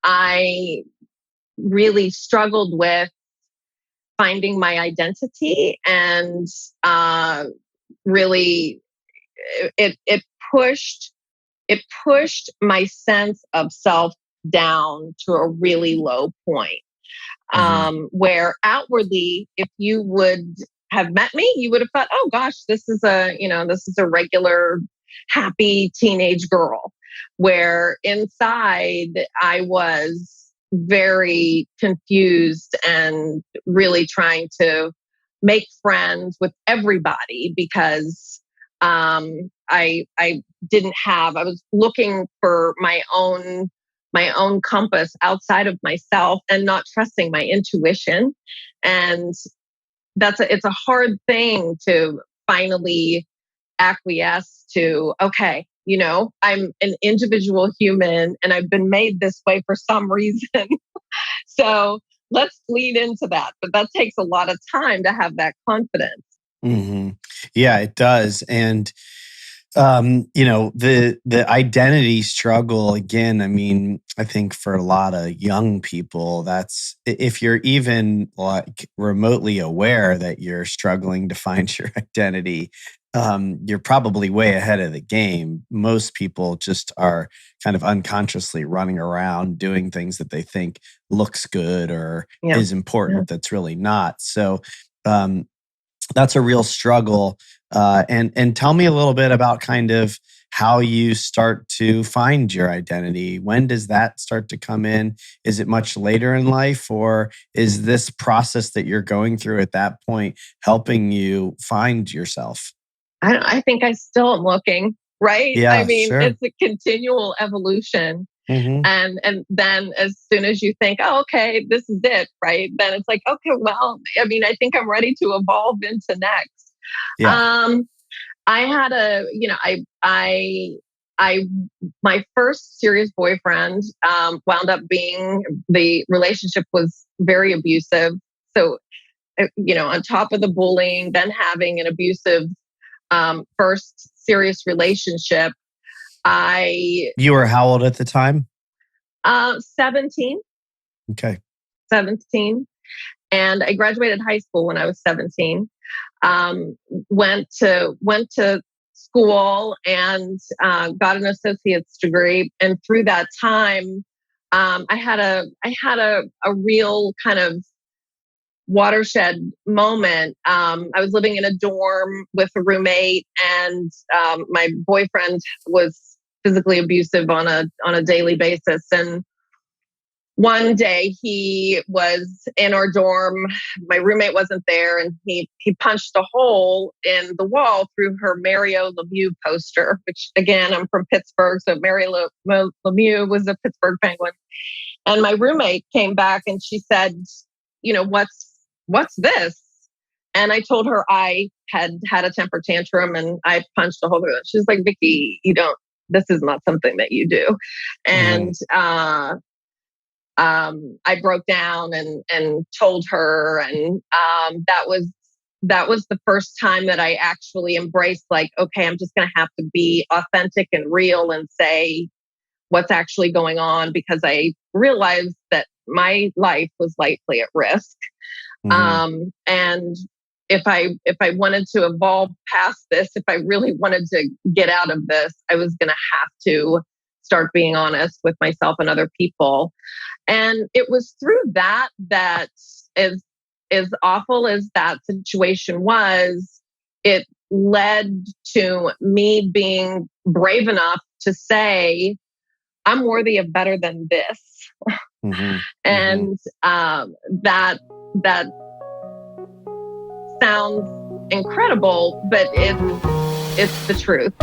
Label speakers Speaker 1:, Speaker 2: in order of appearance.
Speaker 1: I really struggled with finding my identity, and really it pushed my sense of self down to a really low point. Where outwardly, if you would have met me, you would have thought, oh gosh, this is a regular happy teenage girl. Where inside I was very confused and really trying to make friends with everybody because I didn't have, I was looking for my own compass outside of myself and not trusting my intuition. And it's a hard thing to finally acquiesce to, okay, I'm an individual human and I've been made this way for some reason. So let's lean into that. But that takes a lot of time to have that confidence.
Speaker 2: hmm Yeah, it does. And the identity struggle again, I mean, I think for a lot of young people, that's if you're even like remotely aware that you're struggling to find your identity, you're probably way ahead of the game. Most people just are kind of unconsciously running around doing things that they think looks good or
Speaker 1: Yeah.
Speaker 2: is important that's really not. So um, that's a real struggle. And tell me a little bit about kind of how you start to find your identity. When does that start to come in? Is it much later in life, or is this process that you're going through at that point helping you find yourself?
Speaker 1: I think I still am looking, right? I
Speaker 2: Yeah,
Speaker 1: mean,
Speaker 2: sure.
Speaker 1: it's a continual evolution.
Speaker 2: hmm
Speaker 1: And then as soon as you think, oh, okay, this is it, right? Then it's like, okay, well, I mean, I think I'm ready to evolve into next.
Speaker 2: Yeah.
Speaker 1: Um, I had a, you know, I, my first serious boyfriend wound up being, the relationship was very abusive. So, on top of the bullying, then having an abusive first serious relationship, I,
Speaker 2: You were how old at the time?
Speaker 1: 17,
Speaker 2: Okay.
Speaker 1: 17. And I graduated high school when I was 17. Um, went to school and got an associate's degree. And through that time, I had a real kind of watershed moment. I was living in a dorm with a roommate, and my boyfriend was physically abusive on a daily basis. And one day he was in our dorm. My roommate wasn't there, and he punched a hole in the wall through her Mario Lemieux poster. Which, again, I'm from Pittsburgh, so Lemieux was a Pittsburgh Penguin. And my roommate came back and she said, what's this? And I told her I had a temper tantrum and I punched a hole through it. She's like, Vicki, this is not something that you do.
Speaker 2: hmm
Speaker 1: And I broke down and told her, and that was the first time that I actually embraced, like, okay, I'm just going to have to be authentic and real and say what's actually going on, because I realized that my life was likely at risk.
Speaker 2: hmm
Speaker 1: And if I wanted to evolve past this, if I really wanted to get out of this, I was going to have to start being honest with myself and other people. And it was through that as awful as that situation was, it led to me being brave enough to say, I'm worthy of better than this.
Speaker 2: hmm hmm
Speaker 1: And that sounds incredible, but it's the truth.